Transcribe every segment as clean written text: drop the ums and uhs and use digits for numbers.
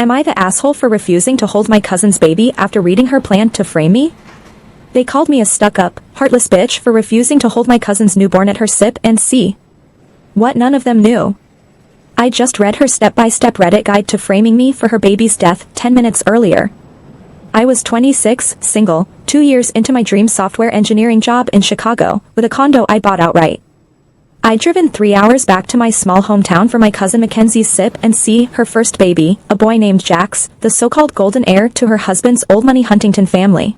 Am I the asshole for refusing to hold my cousin's baby after reading her plan to frame me? They called me a stuck-up, heartless bitch for refusing to hold my cousin's newborn at her sip and see. What none of them knew. I just read her step-by-step Reddit guide to framing me for her baby's death 10 minutes earlier. I was 26, single, 2 years into my dream software engineering job in Chicago, with a condo I bought outright. I'd driven 3 hours back to my small hometown for my cousin Mackenzie's sip and see her first baby, a boy named Jax, the so-called golden heir to her husband's old money Huntington family.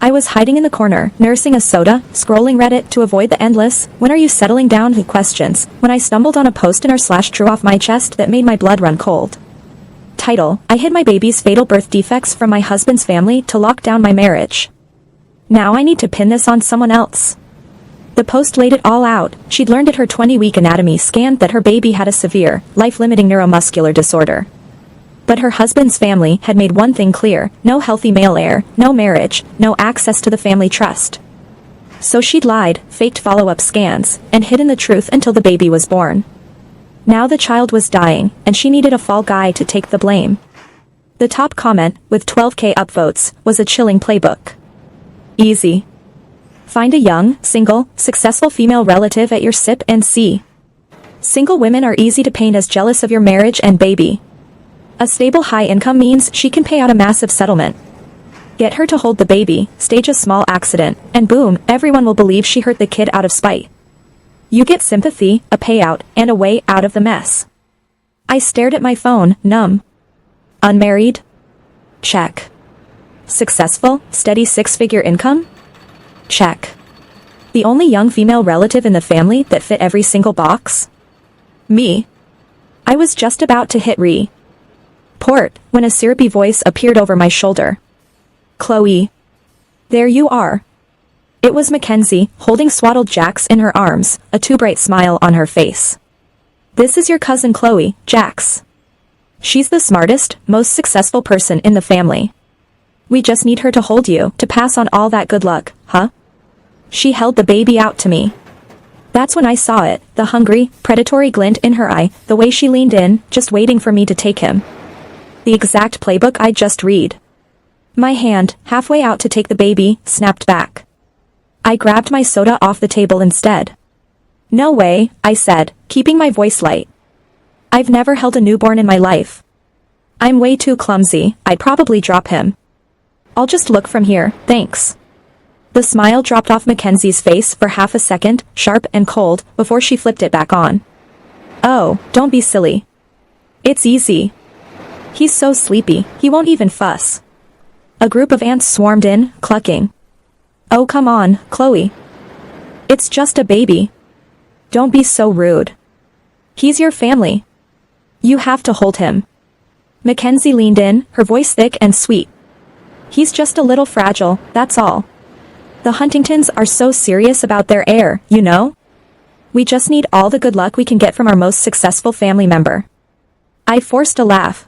I was hiding in the corner, nursing a soda, scrolling Reddit to avoid the endless, "When are you settling down?" questions, when I stumbled on a post /drew off my chest that made my blood run cold. Title: I hid my baby's fatal birth defects from my husband's family to lock down my marriage. Now I need to pin this on someone else. The post laid it all out. She'd learned at her 20-week anatomy scan that her baby had a severe, life-limiting neuromuscular disorder. But her husband's family had made one thing clear: no healthy male heir, no marriage, no access to the family trust. So she'd lied, faked follow-up scans, and hidden the truth until the baby was born. Now the child was dying, and she needed a fall guy to take the blame. The top comment, with 12K upvotes, was a chilling playbook. Easy. Find a young, single, successful female relative at your sip and see. Single women are easy to paint as jealous of your marriage and baby. A stable high income means she can pay out a massive settlement. Get her to hold the baby, stage a small accident, and boom, everyone will believe she hurt the kid out of spite. You get sympathy, a payout, and a way out of the mess. I stared at my phone, numb. Unmarried? Check. Successful, steady 6-figure income? Check. The only young female relative in the family that fit every single box? Me. I was just about to hit report when a syrupy voice appeared over my shoulder. Chloe. There you are. It was Mackenzie, holding swaddled Jax in her arms, a too bright smile on her face. This is your cousin Chloe, Jax. She's the smartest, most successful person in the family. We just need her to hold you, to pass on all that good luck, huh? She held the baby out to me. That's when I saw it, the hungry, predatory glint in her eye, the way she leaned in, just waiting for me to take him. The exact playbook I'd just read. My hand, halfway out to take the baby, snapped back. I grabbed my soda off the table instead. No way, I said, keeping my voice light. I've never held a newborn in my life. I'm way too clumsy, I'd probably drop him. I'll just look from here, thanks. The smile dropped off Mackenzie's face for half a second, sharp and cold, before she flipped it back on. Oh, don't be silly. It's easy. He's so sleepy, he won't even fuss. A group of ants swarmed in, clucking. Oh come on, Chloe. It's just a baby. Don't be so rude. He's your family. You have to hold him. Mackenzie leaned in, her voice thick and sweet. He's just a little fragile, that's all. The Huntingtons are so serious about their heir, you know? We just need all the good luck we can get from our most successful family member. I forced a laugh.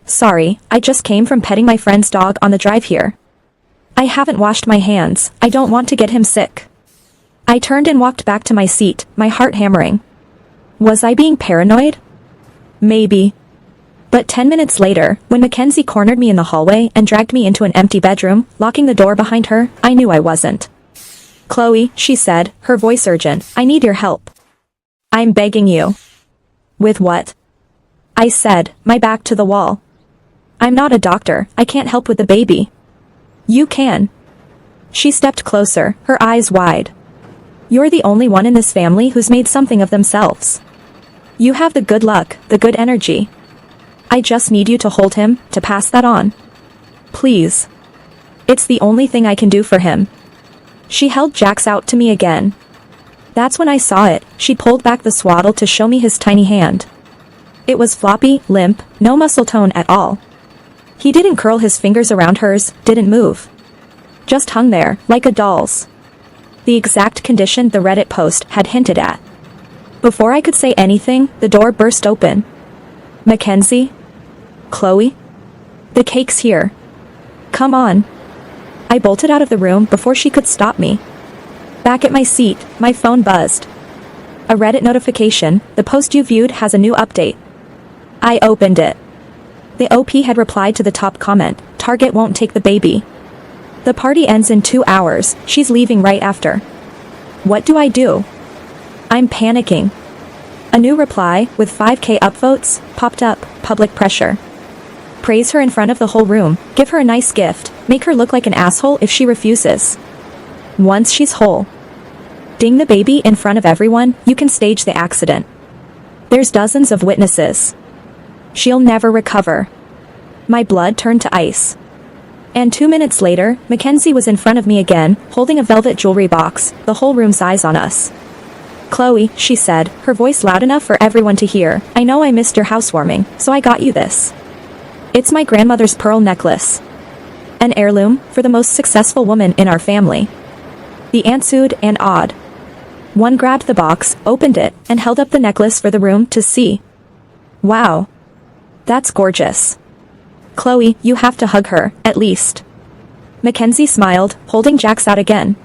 Sorry, I just came from petting my friend's dog on the drive here. I haven't washed my hands, I don't want to get him sick. I turned and walked back to my seat, my heart hammering. Was I being paranoid? Maybe. But 10 minutes later, when Mackenzie cornered me in the hallway and dragged me into an empty bedroom, locking the door behind her, I knew I wasn't. Chloe, she said, her voice urgent, I need your help. I'm begging you. With what? I said, my back to the wall. I'm not a doctor, I can't help with the baby. You can. She stepped closer, her eyes wide. You're the only one in this family who's made something of themselves. You have the good luck, the good energy. I just need you to hold him, to pass that on. Please. It's the only thing I can do for him. She held Jax out to me again. That's when I saw it, she pulled back the swaddle to show me his tiny hand. It was floppy, limp, no muscle tone at all. He didn't curl his fingers around hers, didn't move. Just hung there, like a doll's. The exact condition the Reddit post had hinted at. Before I could say anything, the door burst open. Mackenzie? Chloe? The cake's here. Come on. I bolted out of the room before she could stop me. Back at my seat, my phone buzzed. A Reddit notification, the post you viewed has a new update. I opened it. The OP had replied to the top comment, "Target won't take the baby. The party ends in 2 hours, she's leaving right after." What do I do? I'm panicking. A new reply, with 5K upvotes, popped up, public pressure. Praise her in front of the whole room, give her a nice gift, make her look like an asshole if she refuses. Once she's whole. Ding the baby in front of everyone, you can stage the accident. There's dozens of witnesses. She'll never recover. My blood turned to ice. And 2 minutes later, Mackenzie was in front of me again, holding a velvet jewelry box, the whole room's eyes on us. "Chloe," she said, her voice loud enough for everyone to hear, "I know I missed your housewarming, so I got you this. It's my grandmother's pearl necklace. An heirloom, for the most successful woman in our family." The aunts oohed and awed. One grabbed the box, opened it, and held up the necklace for the room to see. "Wow. That's gorgeous. Chloe, you have to hug her, at least." Mackenzie smiled, holding Jax out again.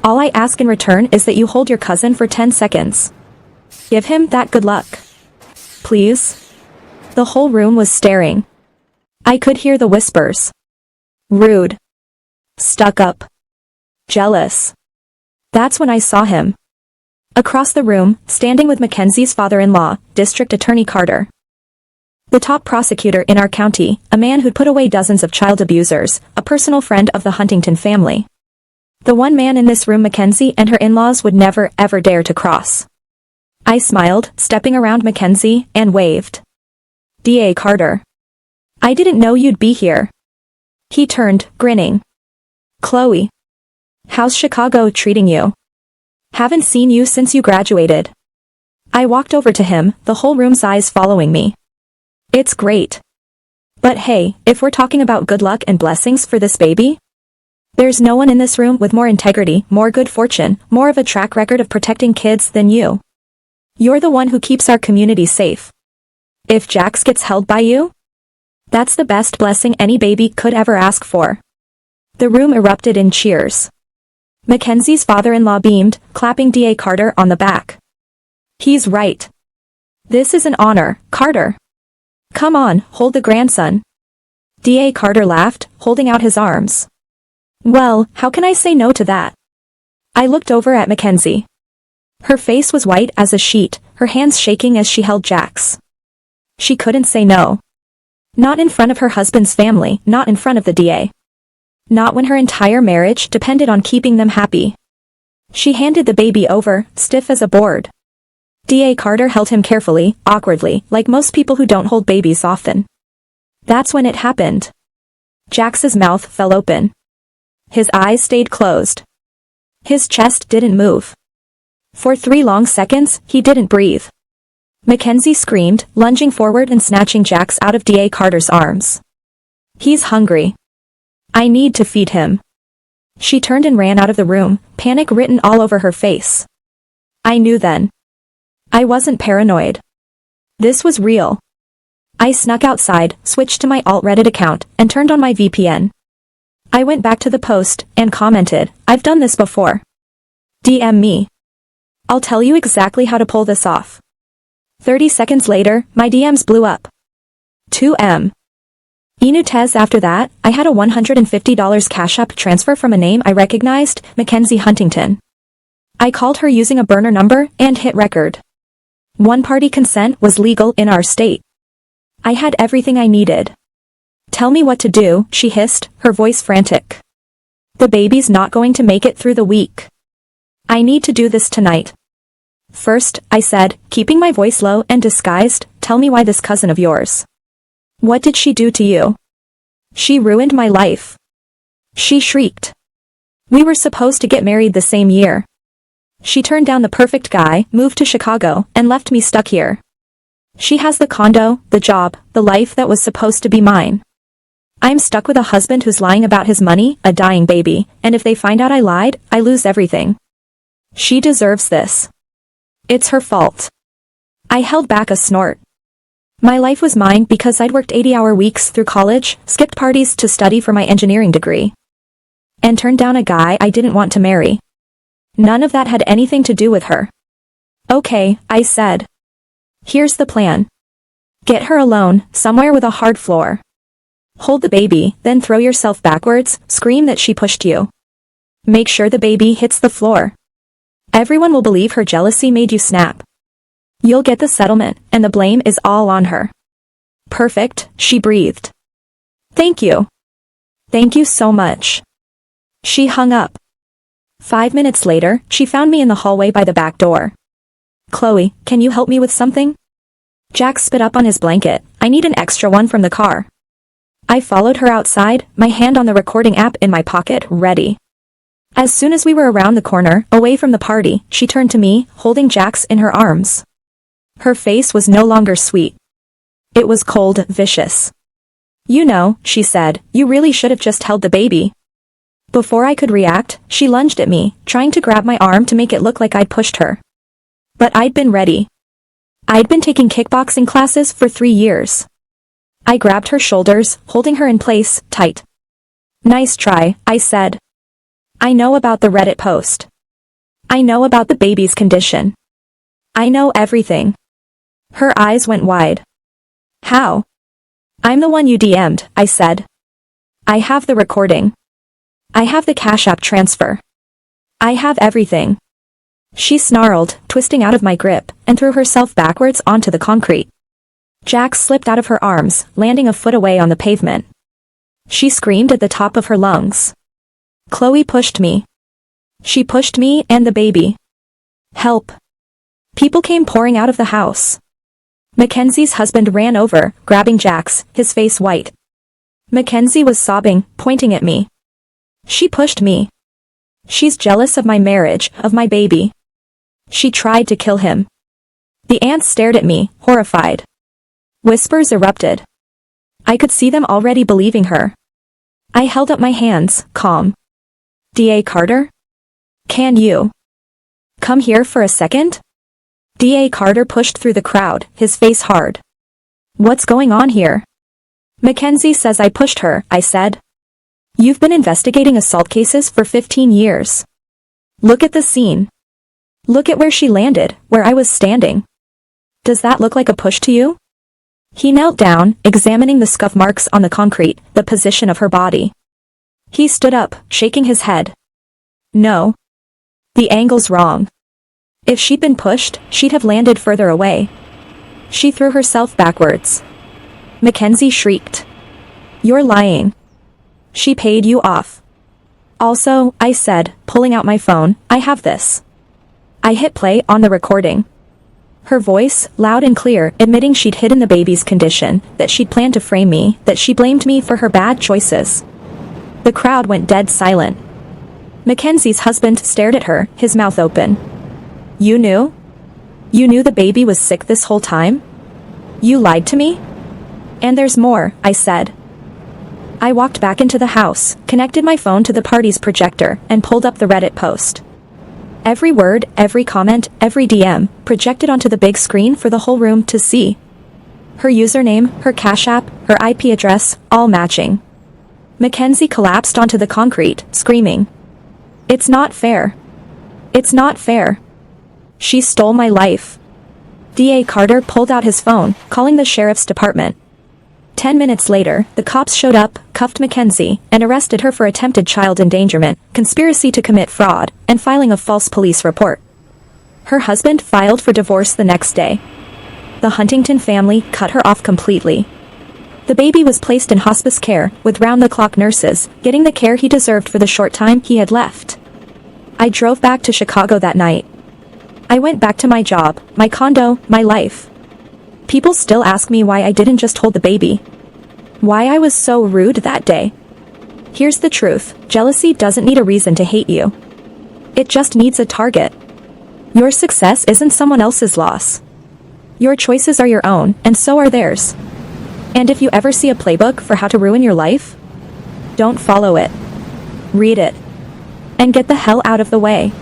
"All I ask in return is that you hold your cousin for 10 seconds. Give him that good luck. Please?" The whole room was staring. I could hear the whispers. Rude. Stuck up. Jealous. That's when I saw him. Across the room, standing with Mackenzie's father-in-law, District Attorney Carter. The top prosecutor in our county, a man who'd put away dozens of child abusers, a personal friend of the Huntington family. The one man in this room Mackenzie and her in-laws would never ever dare to cross. I smiled, stepping around Mackenzie, and waved. "DA Carter. I didn't know you'd be here." He turned, grinning. "Chloe. How's Chicago treating you? Haven't seen you since you graduated." I walked over to him, the whole room's eyes following me. "It's great. But hey, if we're talking about good luck and blessings for this baby, there's no one in this room with more integrity, more good fortune, more of a track record of protecting kids than you. You're the one who keeps our community safe. If Jax gets held by you, that's the best blessing any baby could ever ask for." The room erupted in cheers. Mackenzie's father-in-law beamed, clapping DA Carter on the back. "He's right. This is an honor, Carter. Come on, hold the grandson." DA Carter laughed, holding out his arms. Well, how can I say no to that? I looked over at Mackenzie. Her face was white as a sheet, her hands shaking as she held Jax. She couldn't say no. Not in front of her husband's family, not in front of the DA. Not when her entire marriage depended on keeping them happy. She handed the baby over, stiff as a board. DA Carter held him carefully, awkwardly, like most people who don't hold babies often. That's when it happened. Jax's mouth fell open. His eyes stayed closed. His chest didn't move. For 3 long seconds, he didn't breathe. Mackenzie screamed, lunging forward and snatching Jax out of DA Carter's arms. "He's hungry. I need to feed him." She turned and ran out of the room, panic written all over her face. I knew then. I wasn't paranoid. This was real. I snuck outside, switched to my alt-Reddit account, and turned on my VPN. I went back to the post, and commented, "I've done this before. DM me. I'll tell you exactly how to pull this off." 30 seconds later, my DMs blew up. 2M. Inutez after that, I had a $150 Cash App transfer from a name I recognized, Mackenzie Huntington. I called her using a burner number, and hit record. One-party consent was legal in our state. I had everything I needed. "Tell me what to do," she hissed, her voice frantic. "The baby's not going to make it through the week. I need to do this tonight." "First," I said, keeping my voice low and disguised, "tell me why this cousin of yours. What did she do to you?" "She ruined my life." She shrieked. "We were supposed to get married the same year. She turned down the perfect guy, moved to Chicago, and left me stuck here. She has the condo, the job, the life that was supposed to be mine. I'm stuck with a husband who's lying about his money, a dying baby, and if they find out I lied, I lose everything. She deserves this. It's her fault." I held back a snort. My life was mine because I'd worked 80-hour weeks through college, skipped parties to study for my engineering degree, and turned down a guy I didn't want to marry. None of that had anything to do with her. "Okay," I said. "Here's the plan. Get her alone, somewhere with a hard floor. Hold the baby, then throw yourself backwards, scream that she pushed you. Make sure the baby hits the floor. Everyone will believe her jealousy made you snap. You'll get the settlement, and the blame is all on her. Perfect, she breathed. Thank you. Thank you so much. She hung up. 5 minutes later, she found me in the hallway by the back door. Chloe, can you help me with something? Jack spit up on his blanket. I need an extra one from the car. I followed her outside, my hand on the recording app in my pocket, ready. As soon as we were around the corner, away from the party, she turned to me, holding Jax in her arms. Her face was no longer sweet. It was cold, vicious. You know, she said, you really should have just held the baby. Before I could react, she lunged at me, trying to grab my arm to make it look like I'd pushed her. But I'd been ready. I'd been taking kickboxing classes for 3 years. I grabbed her shoulders, holding her in place, tight. Nice try, I said. I know about the Reddit post. I know about the baby's condition. I know everything. Her eyes went wide. How? I'm the one you DM'd, I said. I have the recording. I have the Cash App transfer. I have everything. She snarled, twisting out of my grip, and threw herself backwards onto the concrete. Jax slipped out of her arms, landing a foot away on the pavement. She screamed at the top of her lungs. Chloe pushed me. She pushed me and the baby. Help. People came pouring out of the house. Mackenzie's husband ran over, grabbing Jax, his face white. Mackenzie was sobbing, pointing at me. She pushed me. She's jealous of my marriage, of my baby. She tried to kill him. The aunts stared at me, horrified. Whispers erupted. I could see them already believing her. I held up my hands, calm. D.A. Carter? Can you come here for a second? D.A. Carter pushed through the crowd, his face hard. What's going on here? Mackenzie says I pushed her, I said. You've been investigating assault cases for 15 years. Look at the scene. Look at where she landed, where I was standing. Does that look like a push to you? He knelt down, examining the scuff marks on the concrete, the position of her body. He stood up, shaking his head. No. The angle's wrong. If she'd been pushed, she'd have landed further away. She threw herself backwards. Mackenzie shrieked. You're lying. She paid you off. Also, I said, pulling out my phone, I have this. I hit play on the recording. Her voice, loud and clear, admitting she'd hidden the baby's condition, that she'd planned to frame me, that she blamed me for her bad choices. The crowd went dead silent. Mackenzie's husband stared at her, his mouth open. You knew? You knew the baby was sick this whole time? You lied to me? And there's more, I said. I walked back into the house, connected my phone to the party's projector, and pulled up the Reddit post. Every word, every comment, every DM, projected onto the big screen for the whole room to see. Her username, her Cash App, her IP address, all matching. Mackenzie collapsed onto the concrete, screaming. It's not fair. It's not fair. She stole my life. D.A. Carter pulled out his phone, calling the sheriff's department. 10 minutes later, the cops showed up, cuffed Mackenzie, and arrested her for attempted child endangerment, conspiracy to commit fraud, and filing a false police report. Her husband filed for divorce the next day. The Huntington family cut her off completely. The baby was placed in hospice care, with round-the-clock nurses, getting the care he deserved for the short time he had left. I drove back to Chicago that night. I went back to my job, my condo, my life. People still ask me why I didn't just hold the baby. Why I was so rude that day. Here's the truth, jealousy doesn't need a reason to hate you. It just needs a target. Your success isn't someone else's loss. Your choices are your own, and so are theirs. And if you ever see a playbook for how to ruin your life, don't follow it. Read it. And get the hell out of the way.